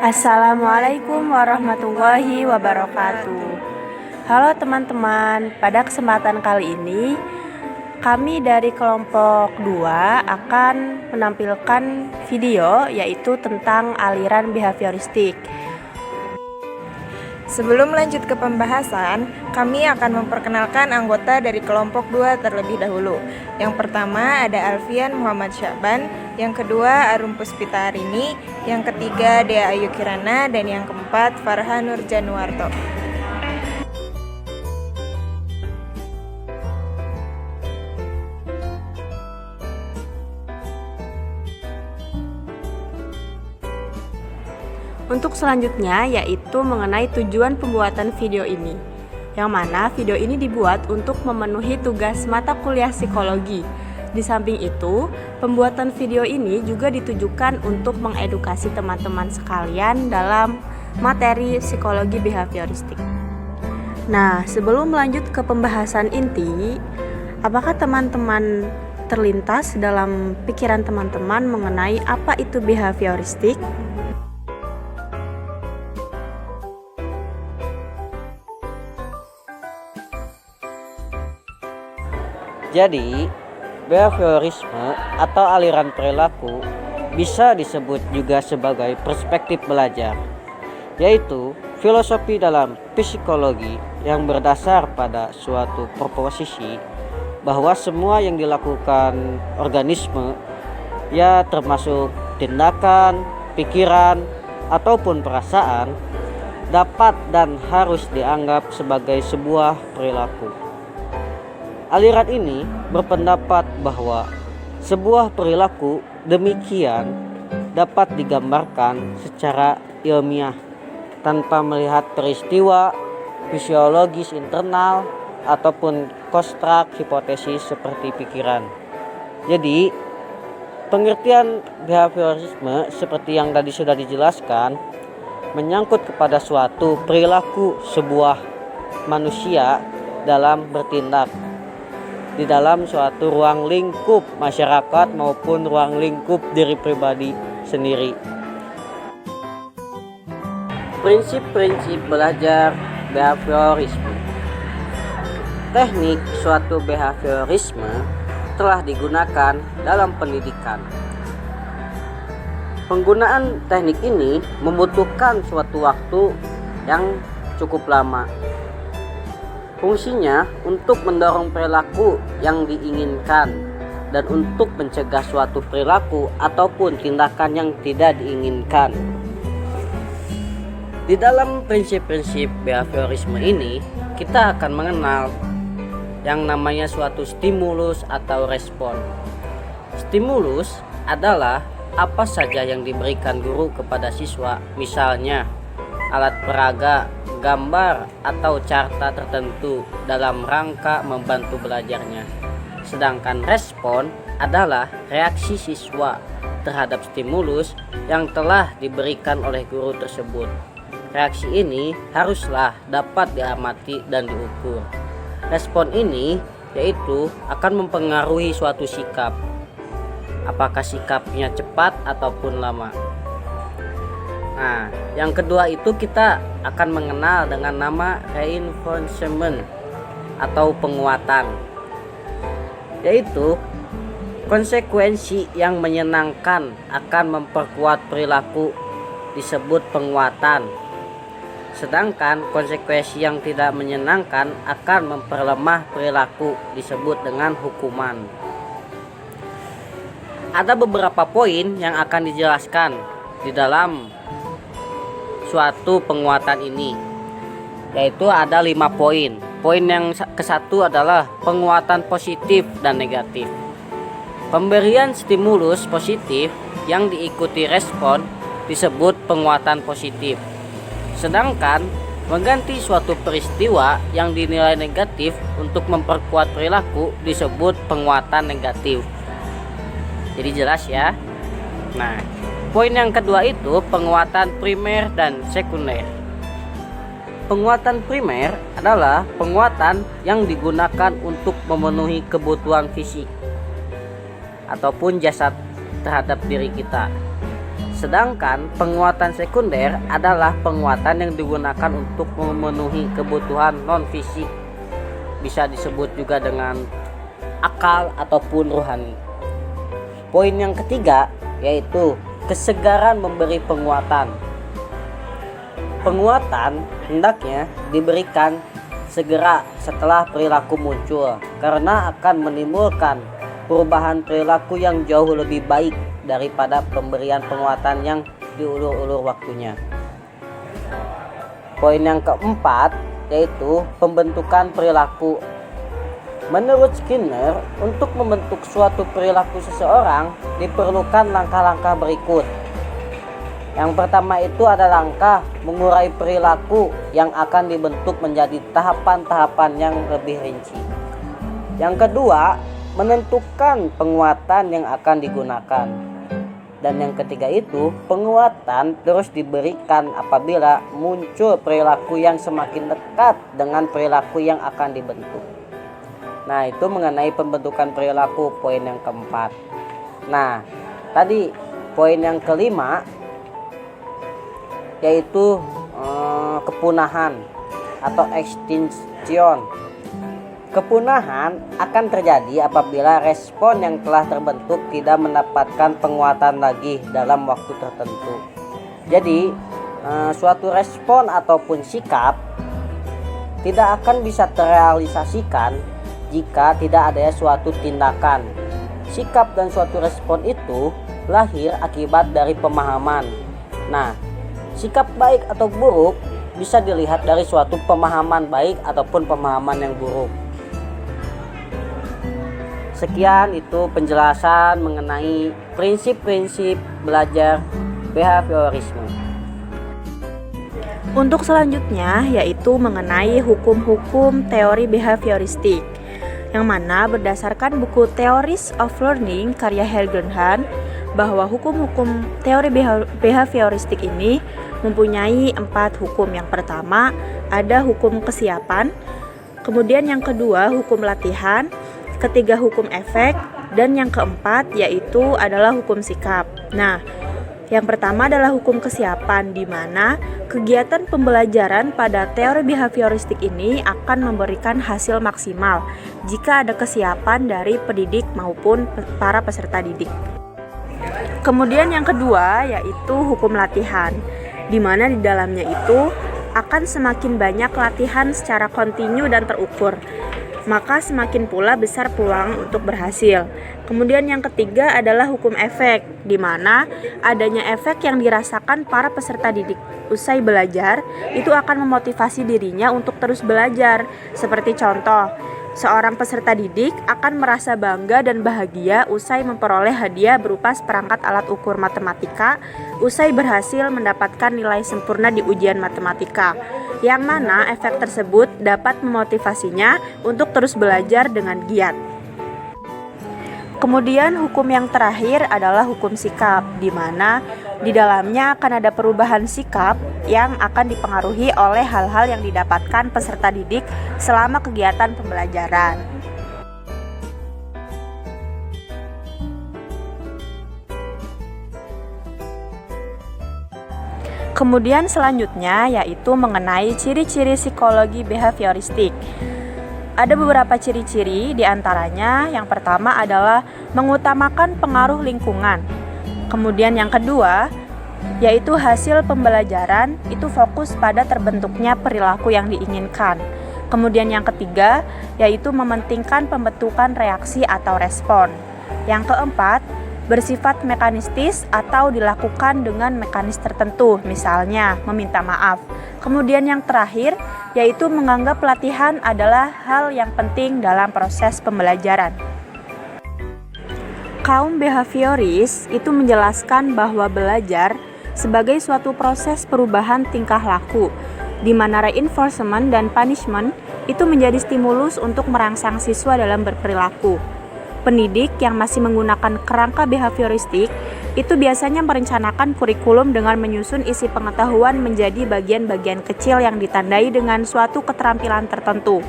Assalamualaikum warahmatullahi wabarakatuh. Halo teman-teman, pada kesempatan kali ini kami dari kelompok 2 akan menampilkan video yaitu tentang aliran behavioristik. Sebelum lanjut ke pembahasan, kami akan memperkenalkan anggota dari kelompok 2 terlebih dahulu. Yang pertama ada Alfian Muhammad Sya'ban, yang kedua Arum Puspitarini, yang ketiga Dea Ayu Kirana, dan yang keempat Farhan Nur Januarto. Untuk selanjutnya yaitu mengenai tujuan pembuatan video ini, yang mana video ini dibuat untuk memenuhi tugas mata kuliah psikologi. Di samping itu, pembuatan video ini juga ditujukan untuk mengedukasi teman-teman sekalian dalam materi psikologi behavioristik. Nah, sebelum lanjut ke pembahasan inti, apakah teman-teman terlintas dalam pikiran teman-teman mengenai apa itu behavioristik? Jadi, behaviorisme atau aliran perilaku bisa disebut juga sebagai perspektif belajar, yaitu filosofi dalam psikologi yang berdasar pada suatu proposisi bahwa semua yang dilakukan organisme, ya termasuk tindakan, pikiran, ataupun perasaan, dapat dan harus dianggap sebagai sebuah perilaku. Aliran ini berpendapat bahwa sebuah perilaku demikian dapat digambarkan secara ilmiah tanpa melihat peristiwa fisiologis internal ataupun konstruk hipotesis seperti pikiran. Jadi, pengertian behaviorisme seperti yang tadi sudah dijelaskan menyangkut kepada suatu perilaku sebuah manusia dalam bertindak di dalam suatu ruang lingkup masyarakat maupun ruang lingkup diri pribadi sendiri. Prinsip-prinsip belajar behaviorisme. Teknik suatu behaviorisme telah digunakan dalam pendidikan. Penggunaan teknik ini membutuhkan suatu waktu yang cukup lama. Fungsinya untuk mendorong perilaku yang diinginkan dan untuk mencegah suatu perilaku ataupun tindakan yang tidak diinginkan. Di dalam prinsip-prinsip behaviorisme ini, kita akan mengenal yang namanya suatu stimulus atau respon. Stimulus adalah apa saja yang diberikan guru kepada siswa, misalnya alat peraga, gambar, atau carta tertentu dalam rangka membantu belajarnya. Sedangkan respon adalah reaksi siswa terhadap stimulus yang telah diberikan oleh guru tersebut. Reaksi ini haruslah dapat diamati dan diukur. Respon ini yaitu akan mempengaruhi suatu sikap. Apakah sikapnya cepat ataupun lama. Nah, yang kedua itu kita akan mengenal dengan nama reinforcement atau penguatan, yaitu konsekuensi yang menyenangkan akan memperkuat perilaku disebut penguatan, sedangkan konsekuensi yang tidak menyenangkan akan memperlemah perilaku disebut dengan hukuman. Ada beberapa poin yang akan dijelaskan di dalam suatu penguatan ini, yaitu ada 5 poin. Poin yang ke-1 adalah penguatan positif dan negatif. Pemberian stimulus positif yang diikuti respon disebut penguatan positif, sedangkan mengganti suatu peristiwa yang dinilai negatif untuk memperkuat perilaku disebut penguatan negatif. Jadi jelas ya. Nah, poin yang kedua itu penguatan primer dan sekunder. Penguatan primer adalah penguatan yang digunakan untuk memenuhi kebutuhan fisik ataupun jasad terhadap diri kita. Sedangkan penguatan sekunder adalah penguatan yang digunakan untuk memenuhi kebutuhan non-fisik. Bisa disebut juga dengan akal ataupun rohani. Poin yang ketiga yaitu kesegaran memberi penguatan. Penguatan hendaknya diberikan segera setelah perilaku muncul karena akan menimbulkan perubahan perilaku yang jauh lebih baik daripada pemberian penguatan yang diulur-ulur waktunya. Poin yang keempat yaitu pembentukan perilaku. Menurut Skinner, untuk membentuk suatu perilaku seseorang diperlukan langkah-langkah berikut. Yang pertama itu ada langkah mengurai perilaku yang akan dibentuk menjadi tahapan-tahapan yang lebih rinci. Yang kedua, menentukan penguatan yang akan digunakan. Dan yang ketiga itu, penguatan terus diberikan apabila muncul perilaku yang semakin dekat dengan perilaku yang akan dibentuk. Nah, itu mengenai pembentukan perilaku, poin yang keempat. Nah, tadi poin yang kelima yaitu kepunahan atau extinction. Kepunahan akan terjadi apabila respon yang telah terbentuk tidak mendapatkan penguatan lagi dalam waktu tertentu. Jadi, suatu respon ataupun sikap tidak akan bisa terrealisasikan jika tidak ada suatu tindakan. Sikap dan suatu respon itu lahir akibat dari pemahaman. Nah, sikap baik atau buruk bisa dilihat dari suatu pemahaman baik ataupun pemahaman yang buruk. Sekian itu penjelasan mengenai prinsip-prinsip belajar behaviorisme. Untuk selanjutnya yaitu mengenai hukum-hukum teori behavioristik, yang mana berdasarkan buku Theories of Learning karya Helgen Hahn, bahwa hukum-hukum teori behavioristik ini mempunyai 4 hukum. Yang pertama ada hukum kesiapan, kemudian yang kedua hukum latihan, ketiga hukum efek, dan yang keempat yaitu adalah hukum sikap. Nah, yang pertama adalah hukum kesiapan, di mana kegiatan pembelajaran pada teori behavioristik ini akan memberikan hasil maksimal jika ada kesiapan dari pendidik maupun para peserta didik. Kemudian yang kedua yaitu hukum latihan, di mana di dalamnya itu akan semakin banyak latihan secara kontinu dan terukur, maka semakin pula besar peluang untuk berhasil. Kemudian yang ketiga adalah hukum efek, di mana adanya efek yang dirasakan para peserta didik usai belajar itu akan memotivasi dirinya untuk terus belajar. Seperti contoh, seorang peserta didik akan merasa bangga dan bahagia usai memperoleh hadiah berupa seperangkat alat ukur matematika usai berhasil mendapatkan nilai sempurna di ujian matematika, yang mana efek tersebut dapat memotivasinya untuk terus belajar dengan giat. Kemudian hukum yang terakhir adalah hukum sikap, di mana di dalamnya akan ada perubahan sikap yang akan dipengaruhi oleh hal-hal yang didapatkan peserta didik selama kegiatan pembelajaran. Kemudian selanjutnya yaitu mengenai ciri-ciri psikologi behavioristik. Ada beberapa ciri-ciri, diantaranya yang pertama adalah mengutamakan pengaruh lingkungan. Kemudian yang kedua yaitu hasil pembelajaran itu fokus pada terbentuknya perilaku yang diinginkan. Kemudian yang ketiga yaitu mementingkan pembentukan reaksi atau respon. Yang keempat, bersifat mekanistis atau dilakukan dengan mekanis tertentu, misalnya meminta maaf. Kemudian yang terakhir yaitu menganggap pelatihan adalah hal yang penting dalam proses pembelajaran. Kaum behavioris itu menjelaskan bahwa belajar sebagai suatu proses perubahan tingkah laku, di mana reinforcement dan punishment itu menjadi stimulus untuk merangsang siswa dalam berperilaku. Pendidik yang masih menggunakan kerangka behavioristik itu biasanya merencanakan kurikulum dengan menyusun isi pengetahuan menjadi bagian-bagian kecil yang ditandai dengan suatu keterampilan tertentu.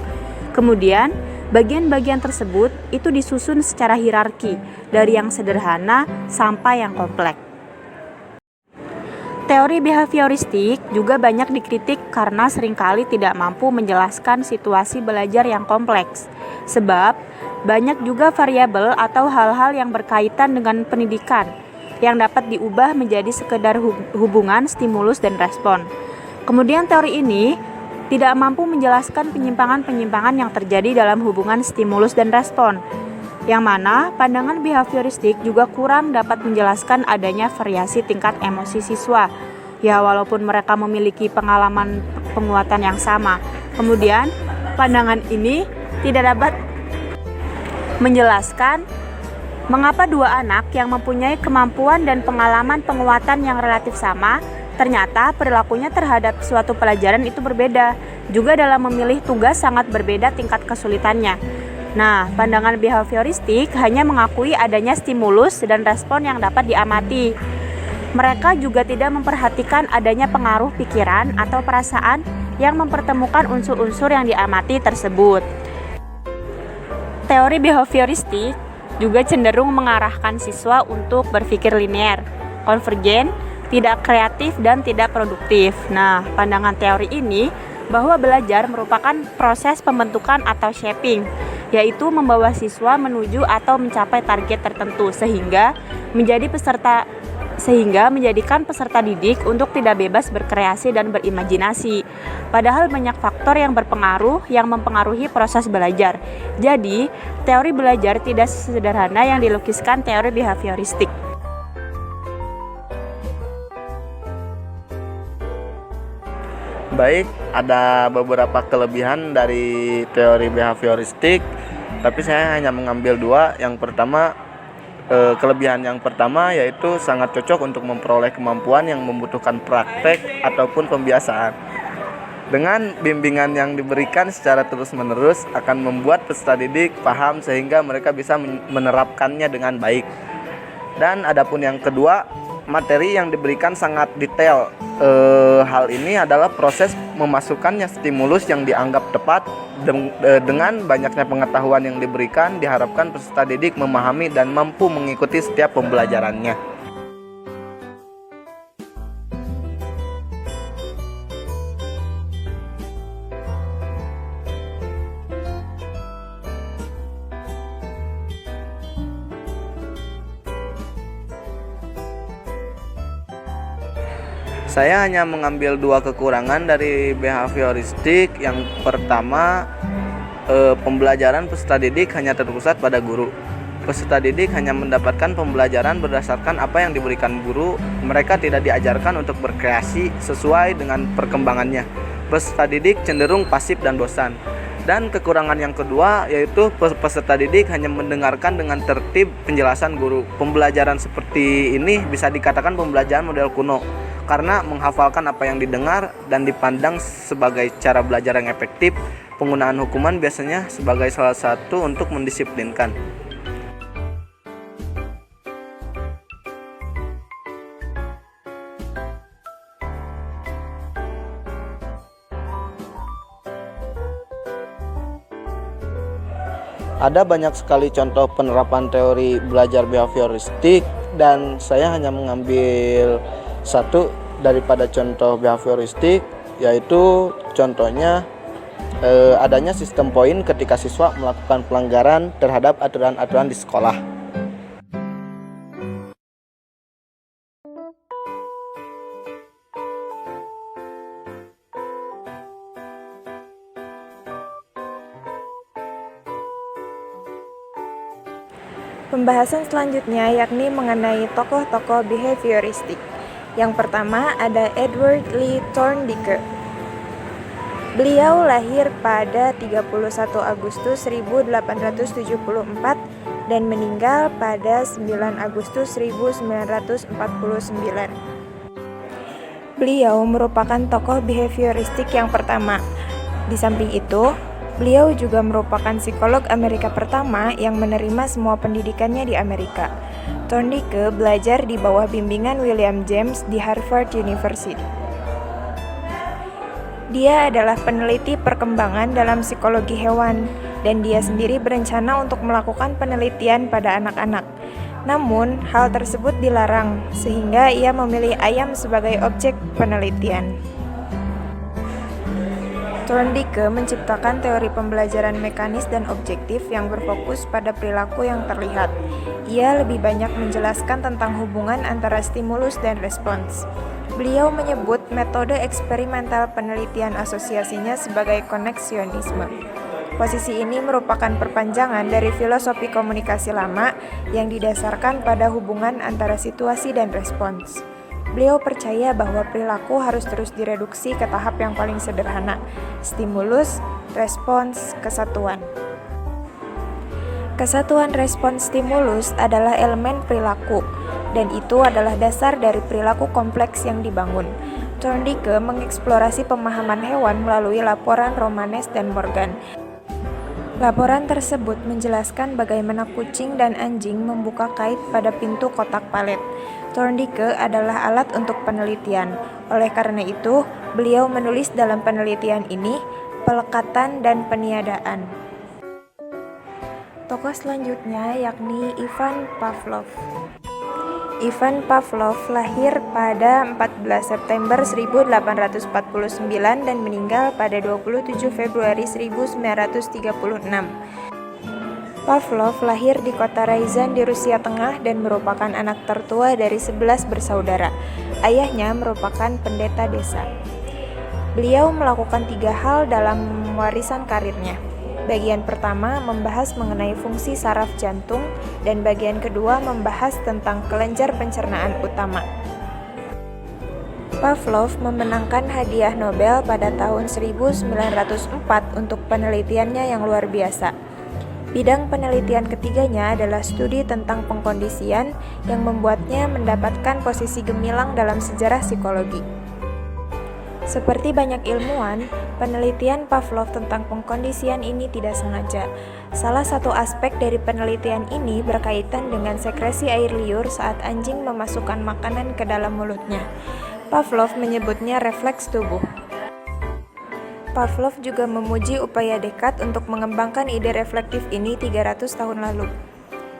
Kemudian, bagian-bagian tersebut itu disusun secara hierarki dari yang sederhana sampai yang kompleks. Teori behavioristik juga banyak dikritik karena seringkali tidak mampu menjelaskan situasi belajar yang kompleks. Sebab, banyak juga variabel atau hal-hal yang berkaitan dengan pendidikan yang dapat diubah menjadi sekedar hubungan stimulus dan respon. Kemudian teori ini tidak mampu menjelaskan penyimpangan-penyimpangan yang terjadi dalam hubungan stimulus dan respon, yang mana pandangan behavioristik juga kurang dapat menjelaskan adanya variasi tingkat emosi siswa, ya walaupun mereka memiliki pengalaman penguatan yang sama. Kemudian, pandangan ini tidak dapat menjelaskan mengapa dua anak yang mempunyai kemampuan dan pengalaman penguatan yang relatif sama, ternyata perilakunya terhadap suatu pelajaran itu berbeda, juga dalam memilih tugas sangat berbeda tingkat kesulitannya. Nah, pandangan behavioristik hanya mengakui adanya stimulus dan respon yang dapat diamati. Mereka juga tidak memperhatikan adanya pengaruh pikiran atau perasaan yang mempertemukan unsur-unsur yang diamati tersebut. Teori behavioristik juga cenderung mengarahkan siswa untuk berpikir linear, konvergen, tidak kreatif, dan tidak produktif. Nah, pandangan teori ini bahwa belajar merupakan proses pembentukan atau shaping, yaitu membawa siswa menuju atau mencapai target tertentu sehingga menjadikan peserta didik untuk tidak bebas berkreasi dan berimajinasi. Padahal banyak faktor yang berpengaruh yang mempengaruhi proses belajar. Jadi, teori belajar tidak sesederhana yang dilukiskan teori behavioristik. Baik, ada beberapa kelebihan dari teori behavioristik, tapi saya hanya mengambil dua. Yang pertama, kelebihan yang pertama yaitu sangat cocok untuk memperoleh kemampuan yang membutuhkan praktek ataupun pembiasaan. Dengan bimbingan yang diberikan secara terus-menerus akan membuat peserta didik paham sehingga mereka bisa menerapkannya dengan baik. Dan adapun yang kedua, materi yang diberikan sangat detail. Hal ini adalah proses memasukkannya stimulus yang dianggap tepat. Dengan banyaknya pengetahuan yang diberikan, diharapkan peserta didik memahami dan mampu mengikuti setiap pembelajarannya. Saya hanya mengambil dua kekurangan dari behavioristik. Yang pertama, pembelajaran peserta didik hanya terpusat pada guru. Peserta didik hanya mendapatkan pembelajaran berdasarkan apa yang diberikan guru. Mereka tidak diajarkan untuk berkreasi sesuai dengan perkembangannya. Peserta didik cenderung pasif dan bosan. Dan kekurangan yang kedua yaitu peserta didik hanya mendengarkan dengan tertib penjelasan guru. Pembelajaran seperti ini bisa dikatakan pembelajaran model kuno, karena menghafalkan apa yang didengar dan dipandang sebagai cara belajar yang efektif. Penggunaan hukuman biasanya sebagai salah satu untuk mendisiplinkan. Ada banyak sekali contoh penerapan teori belajar behavioristik dan saya hanya mengambil satu daripada contoh behavioristik, yaitu contohnya adanya sistem poin ketika siswa melakukan pelanggaran terhadap aturan-aturan di sekolah. Pembahasan selanjutnya yakni mengenai tokoh-tokoh behavioristik. Yang pertama ada Edward Lee Thorndike. Beliau lahir pada 31 Agustus 1874 dan meninggal pada 9 Agustus 1949. Beliau merupakan tokoh behavioristik yang pertama. Di samping itu, beliau juga merupakan psikolog Amerika pertama yang menerima semua pendidikannya di Amerika. Thorndike belajar di bawah bimbingan William James di Harvard University. Dia adalah peneliti perkembangan dalam psikologi hewan, dan dia sendiri berencana untuk melakukan penelitian pada anak-anak. Namun, hal tersebut dilarang sehingga ia memilih ayam sebagai objek penelitian. Thorndike menciptakan teori pembelajaran mekanis dan objektif yang berfokus pada perilaku yang terlihat. Ia lebih banyak menjelaskan tentang hubungan antara stimulus dan respons. Beliau menyebut metode eksperimental penelitian asosiasinya sebagai koneksionisme. Posisi ini merupakan perpanjangan dari filosofi komunikasi lama yang didasarkan pada hubungan antara situasi dan respons. Beliau percaya bahwa perilaku harus terus direduksi ke tahap yang paling sederhana, stimulus, respons, kesatuan. Kesatuan respons stimulus adalah elemen perilaku, dan itu adalah dasar dari perilaku kompleks yang dibangun. Thorndike mengeksplorasi pemahaman hewan melalui laporan Romanes dan Morgan. Laporan tersebut menjelaskan bagaimana kucing dan anjing membuka kait pada pintu kotak palet. Thorndike adalah alat untuk penelitian. Oleh karena itu, beliau menulis dalam penelitian ini pelekatan dan peniadaan. Tokoh selanjutnya yakni Ivan Pavlov. Ivan Pavlov lahir pada 14 September 1849 dan meninggal pada 27 Februari 1936. Pavlov lahir di kota Ryazan di Rusia Tengah dan merupakan anak tertua dari 11 bersaudara. Ayahnya merupakan pendeta desa. Beliau melakukan 3 hal dalam warisan karirnya. Bagian pertama membahas mengenai fungsi saraf jantung dan bagian kedua membahas tentang kelenjar pencernaan utama. Pavlov memenangkan hadiah Nobel pada tahun 1904 untuk penelitiannya yang luar biasa. Bidang penelitian ketiganya adalah studi tentang pengkondisian yang membuatnya mendapatkan posisi gemilang dalam sejarah psikologi. Seperti banyak ilmuwan, penelitian Pavlov tentang pengkondisian ini tidak sengaja. Salah satu aspek dari penelitian ini berkaitan dengan sekresi air liur saat anjing memasukkan makanan ke dalam mulutnya. Pavlov menyebutnya refleks tubuh. Pavlov juga memuji upaya Descartes untuk mengembangkan ide reflektif ini 300 tahun lalu.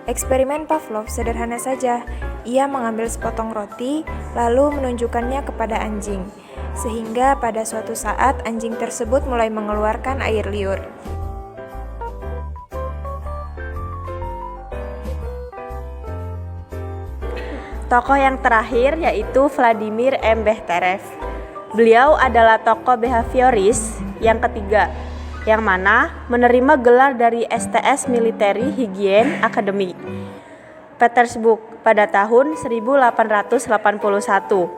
Eksperimen Pavlov sederhana saja. Ia mengambil sepotong roti, lalu menunjukkannya kepada anjing. Sehingga pada suatu saat anjing tersebut mulai mengeluarkan air liur. Tokoh yang terakhir yaitu Vladimir M. Bechterev. Beliau adalah tokoh behavioris yang ketiga, yang mana menerima gelar dari STS Military Hygiene Academy, Petersburg pada tahun 1881.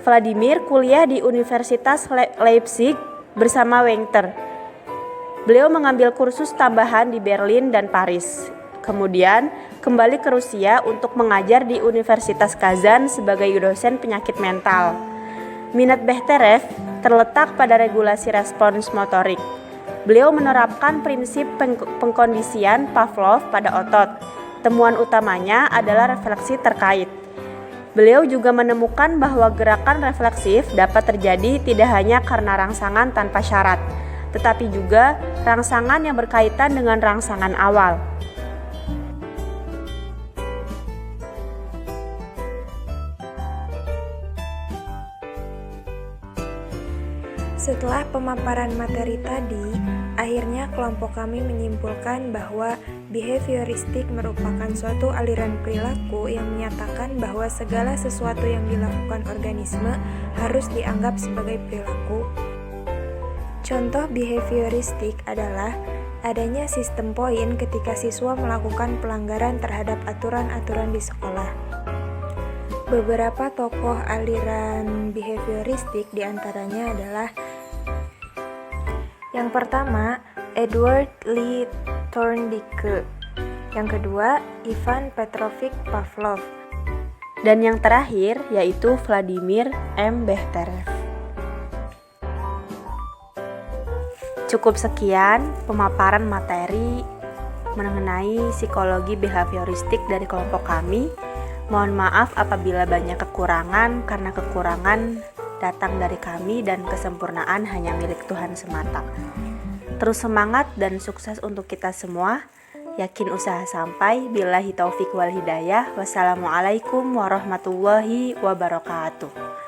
Vladimir kuliah di Universitas Leipzig bersama Wengter. Beliau mengambil kursus tambahan di Berlin dan Paris. Kemudian kembali ke Rusia untuk mengajar di Universitas Kazan sebagai dosen penyakit mental. Minat Bechterev terletak pada regulasi respons motorik. Beliau menerapkan prinsip pengkondisian Pavlov pada otot. Temuan utamanya adalah refleksi terkait. Beliau juga menemukan bahwa gerakan refleksif dapat terjadi tidak hanya karena rangsangan tanpa syarat, tetapi juga rangsangan yang berkaitan dengan rangsangan awal. Setelah pemaparan materi tadi, akhirnya kelompok kami menyimpulkan bahwa behavioristik merupakan suatu aliran perilaku yang menyatakan bahwa segala sesuatu yang dilakukan organisme harus dianggap sebagai perilaku. Contoh behavioristik adalah adanya sistem poin ketika siswa melakukan pelanggaran terhadap aturan-aturan di sekolah. Beberapa tokoh aliran behavioristik diantaranya adalah yang pertama, Edward Lee Thorndike. Yang kedua, Ivan Petrovich Pavlov. Dan yang terakhir yaitu Vladimir M. Bechterev. Cukup sekian pemaparan materi mengenai psikologi behavioristik dari kelompok kami. Mohon maaf apabila banyak kekurangan, karena kekurangan datang dari kami dan kesempurnaan hanya milik Tuhan semata. Terus semangat dan sukses untuk kita semua. yakin usaha sampai. Billahi taufik wal hidayah. Wassalamualaikum warahmatullahi wabarakatuh.